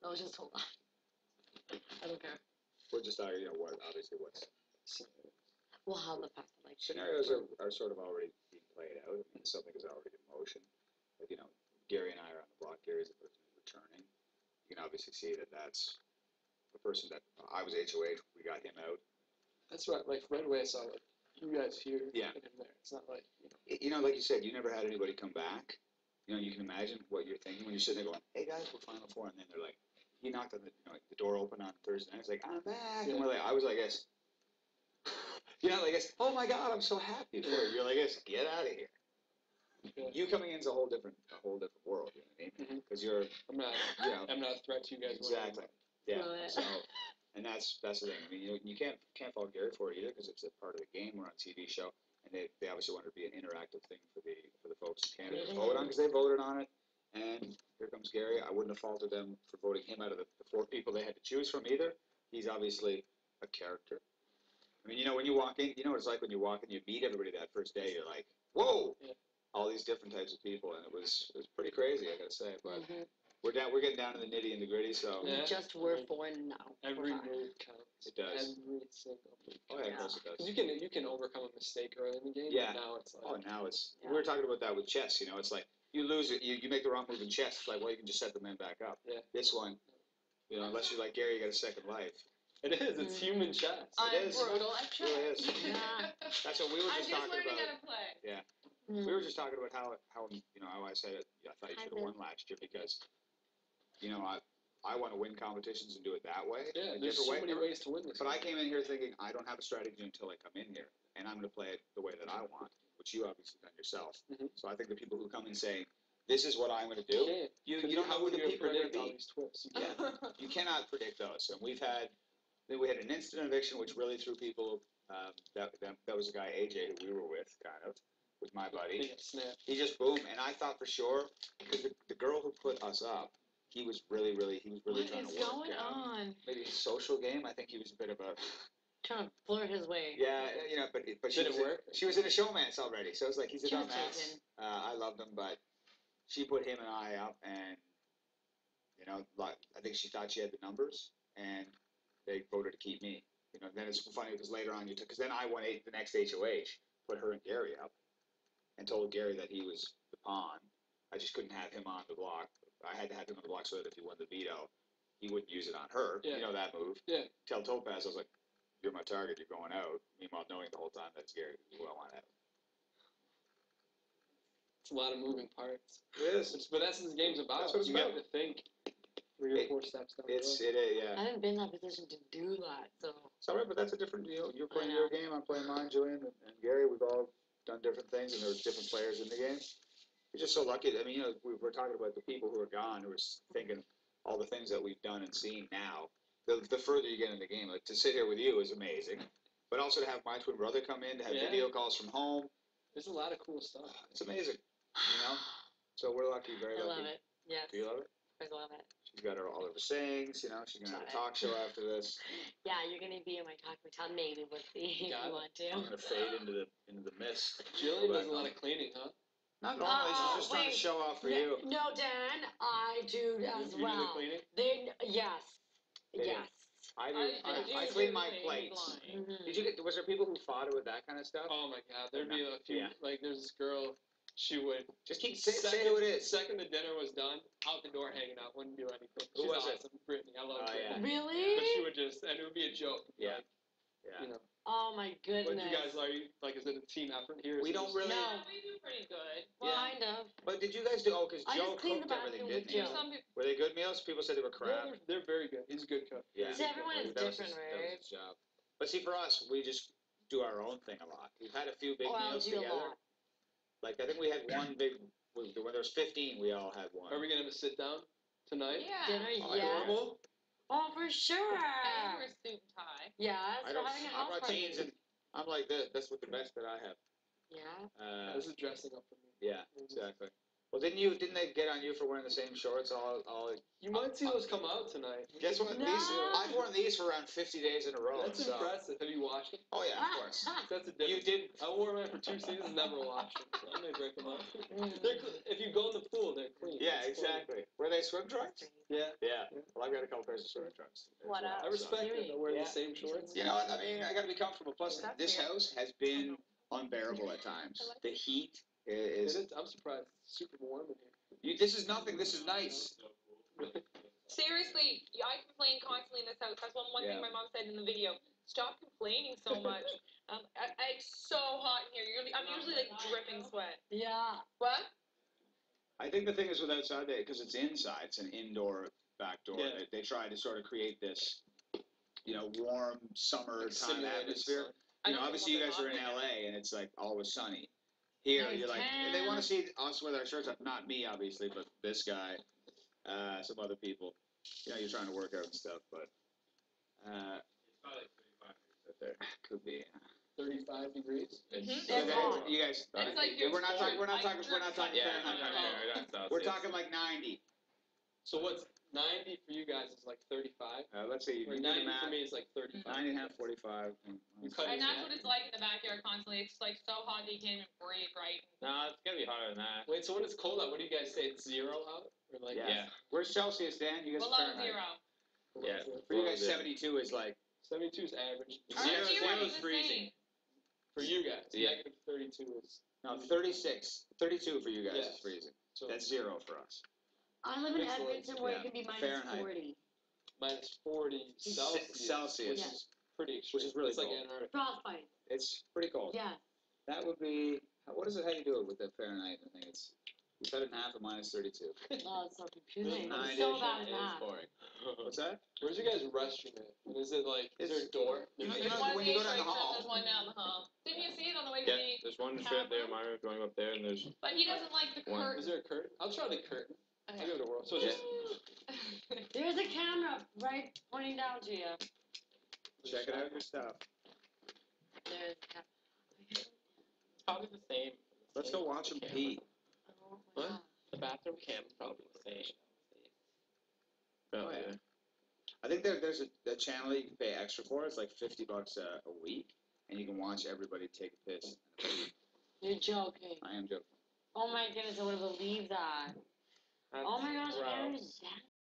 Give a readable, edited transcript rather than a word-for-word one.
No, just hold on. I don't care. We're just talking, what's... Well, how the fact that, Scenarios are sort of already being played out. I mean, something is already in motion. Like, Gary and I are on the block. Gary's the person who's returning. You can obviously see that that's the person that I was HOH. We got him out. That's right. Like, right away I saw, like, you guys here and him there. It's not like, like you said, you never had anybody come back. You can imagine what you're thinking when you're sitting there going, hey, guys, we're Final Four. And then they're like, he knocked on the door open on Thursday night. It's like, I'm back. Yeah. And I was like, oh my God, I'm so happy for you. You're like, get out of here. Yeah. You coming in is a whole different world. You know what I mean? Because I'm not a threat to you guys. Exactly. Yeah. So, and that's the thing. I mean, you can't fault Gary for it either because it's a part of the game. We're on a TV show, and they obviously want it to be an interactive thing for the folks in Canada to vote on because they voted on it. And here comes Gary. I wouldn't have faulted them for voting him out of the 4 people they had to choose from either. He's obviously a character. I mean, when you walk in, what it's like when you walk in, you meet everybody that first day. You're like, whoa, all these different types of people, and it was pretty crazy, I gotta say. But we're getting down to the nitty and the gritty. So we just were 4 now. Every move counts. It does. Every single move counts. Oh yeah, of course it does. You can overcome a mistake early in the game. Yeah. Now it's like, we were talking about that with chess. It's like you lose it, you make the wrong move in chess. It's like, well, you can just set the men back up. Yeah. This one, unless you're like Gary, you got a second life. It is. It's human chess. It is. Brutal at chess. It really is. Yeah. That's what we were just talking about. I'm just learning how to play. Yeah. We were just talking about how I said it. I thought you should have won last year because, I want to win competitions and do it that way. Yeah, there's so many ways to win this. But I came in here thinking I don't have a strategy until I come in here, and I'm going to play it the way that I want, which you obviously done yourself. So I think the people who come in saying, this is what I'm going to do, you don't know who the people are going to be. These twists. You cannot predict those. And we had an instant eviction, which really threw people. That was a guy, AJ, who we were with, kind of, was my buddy. He just boom, and I thought for sure because the girl who put us up, he was really trying to work. What is going on? Maybe a social game. I think he was a bit of a trying to flirt his way. Yeah, but she was in a showmance already, so it's like he's a dumbass. I loved him, but she put him and I up, and I think she thought she had the numbers, and they voted to keep me. Then it's funny because later on because then I won the next HOH, put her and Gary up, and told Gary that he was the pawn. I just couldn't have him on the block. I had to have him on the block so that if he won the veto, he wouldn't use it on her. Yeah. You know that move. Yeah. Tell Topaz, I was like, you're my target, you're going out. Meanwhile, knowing the whole time that's Gary who I want out. It's a lot of moving parts. It is. But that's what this game's about. That's what it's you about. Have to think 3 or 4 steps down the road. Yeah. I haven't been in that position to do that, so. It's all right, but that's a different deal. You're playing your game, I'm playing mine, Julian, and Gary. We've all done different things, and there's different players in the game. We're just so lucky. I mean, we're talking about the people who are gone, who are thinking all the things that we've done and seen now. The further you get in the game, like to sit here with you is amazing, but also to have my twin brother come in, to have video calls from home. There's a lot of cool stuff. It's amazing, So we're lucky, very lucky. I love it. Yes. Do you love it? I love it. She's got all of her sayings. She's gonna have a talk show after this. Yeah, you're gonna be in my Talk Me Town. Maybe we'll see if you want to. I'm gonna fade into the mist. Jillian does a lot of cleaning, huh? Not normally. She's just trying to show off for you. No, Dan, I do as well. You do the cleaning? Yes. Yes. I do. I clean my plates. Mm-hmm. Was there people who fought it with that kind of stuff? Oh my God, there'd be a few. Yeah. Like there's this girl. She would just say who it is. Second the dinner was done, out the door hanging out, wouldn't do anything. Who was awesome. it? Brittany, I love Brittany. Yeah. Really? But she would and it would be a joke. Yeah. Like, yeah. Oh my goodness. But you guys like, is it a team effort here? We don't really. No, we do pretty good. Well, kind of. But did you guys do? Because Joe cooked everything, didn't he? Were they good meals? People said they were crap. Yeah, they're very good. He's a good cook. Yeah. See, everyone is different, right? That was his job. But see, for us, we just do our own thing a lot. We've had a few big meals together. Like, I think we had one big, when there was 15, we all had one. Are we going to have a sit-down tonight? Yeah. Dinner, yes. Normal? Oh, for sure. I wear a suit and tie. Yes, I'm not jeans, and I'm like this. That's what the best that I have. Yeah. This is dressing up for me. Yeah, exactly. Well, didn't they get on you for wearing the same shorts all? You might see those come out tonight. Guess what? No. I've worn these for around 50 days in a row. That's so. impressive. Have you washed them? Oh yeah, of course. That's a You difference. did. I wore mine for 2 seasons, never washed them. So I may break them out. If you go in the pool, they're clean. Yeah, It's exactly. Were they swim trunks? Yeah. Yeah. Well, I've got a couple pairs of swimming trunks. What as well, up? I respect it. They're wearing the same shorts. You know what? I mean, I got to be comfortable. Plus, That's this weird. house has been unbearable at times. The heat is. I'm surprised it's super warm in here. This is nothing. This is nice. Seriously, I complain constantly in this house. That's one Yeah. thing my mom said in the video. Stop complaining so much. It's so hot in here. I'm usually like dripping sweat. Yeah. What? I think the thing is with outside, because it's inside, it's an indoor back door. Yeah. They try to sort of create this, warm summertime Simulated atmosphere. sun. Obviously you guys are in LA and it's like always sunny. Here, Nice you're like, tan. they want to see us with our shirts up. Not me, obviously, but this guy, some other people. You're trying to work out and stuff, but could be. 35 degrees. Mhm. That's hot. You guys, It's like your we're not talking. We're not like talking. We're not talking Fahrenheit right now. We're talking like 90. So what's 90 for you guys is like 35? Let's see. Or You do the 90 math. for me is like 35. 90 and a half, 45. You cut And it that's in what it's like in the backyard constantly. It's like so hot that you can't even breathe, right? No, it's gonna be hotter than that. Wait, so when it's cold out, what do you guys say? It's 0 out? Or like Yeah. Where's Celsius, Dan? You guys are Below Fahrenheit. 0. Yeah. For you guys, 72 is like 72 is average. Our Zero- zero zero is is the freezing. same. For you guys, Yeah. negative 32 is. no 36, 32 for you guys Yes. is freezing. So That's 0 for us. I live in Mixed Edmonton loads, where yeah. it can be minus Fahrenheit. 40. minus 40 Celsius, which Yeah. is pretty extreme. Which is really it's like cold. Antarctica. Frostbite. It's pretty cold. Yeah. That would be. What is it? How do you do it with the Fahrenheit? I think it's. You cut it in half at minus 32. Oh, it's so confusing. Nine I'm so days, bad at It is that. boring. What's that? Where's your guys' restroom at? And is it like, is there a door? You know, There's one when you go in down the Detroit, hall. there's one down the hall. Didn't you see it on the way to Yeah, the? there's one straight up there in my room, going up there, and there's But he doesn't like the One. Is curtain. there a curtain? I'll try the curtain. I'll Okay. give it a whirl. So it's just There's a camera right pointing down to you. Checking out your stuff. There's a camera. probably the same. Let's go watch them pee. Oh my What? God. The bathroom cam probably the same. Oh, yeah. I think there's a channel that you can pay extra for. It's like $50 a week, and you can watch everybody take a piss. You're joking. I am joking. Oh my goodness, I wouldn't believe that. That's Oh my gosh, gross. how is that?